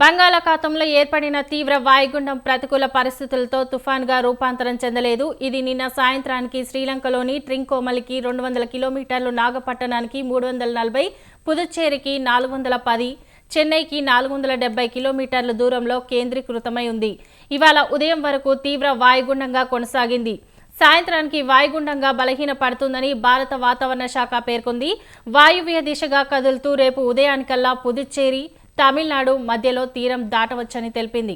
బంగాళాఖాతంలో ఏర్పడిన తీవ్ర వాయుగుండం ప్రతికూల పరిస్థితులతో తుఫాన్గా రూపాంతరం చెందలేదు. ఇది నిన్న సాయంత్రానికి శ్రీలంకలోని ట్రింకోమలికి 200 కిలోమీటర్లు, నాగపట్టణానికి 340, పుదుచ్చేరికి 410, చెన్నైకి 470 కిలోమీటర్ల దూరంలో కేంద్రీకృతమై ఉంది. ఇవాళ ఉదయం వరకు తీవ్ర వాయుగుండంగా కొనసాగింది. సాయంత్రానికి వాయుగుండంగా బలహీనపడుతుందని భారత వాతావరణ శాఖ పేర్కొంది. వాయువ్య దిశగా కదులుతూ రేపు ఉదయానికల్లా పుదుచ్చేరి, తమిళనాడు మధ్యలో తీరం దాటవచ్చని తెలిపింది.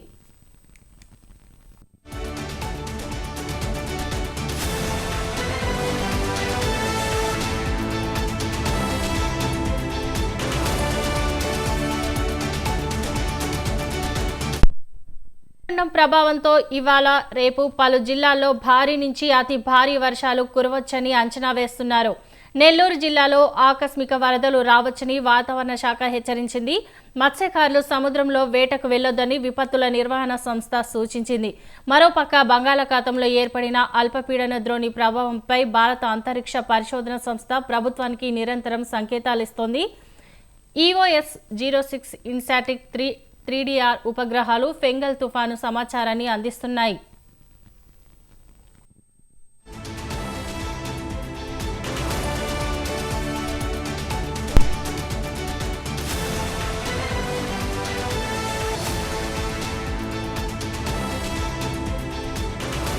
ప్రభావంతో ఇవాళ రేపు పలు జిల్లాల్లో భారీ నుంచి అతి భారీ వర్షాలు కురవచ్చని అంచనా వేస్తున్నారు. నెల్లూరు జిల్లాలో ఆకస్మిక వరదలు రావచ్చని వాతావరణ శాఖ హెచ్చరించింది. మత్స్యకారులు సముద్రంలో వేటకు వెళ్లొద్దని విపత్తుల నిర్వహణ సంస్థ సూచించింది. మరోపక్క బంగాళాఖాతంలో ఏర్పడిన అల్పపీడన ద్రోణి ప్రభావంపై భారత అంతరిక్ష పరిశోధన సంస్థ ప్రభుత్వానికి నిరంతరం సంకేతాలిస్తోంది. EOS-06 ఇన్సాటిక్ 3DR ఉపగ్రహాలు ఫెంగల్ తుఫాను సమాచారాన్ని అందిస్తున్నాయి.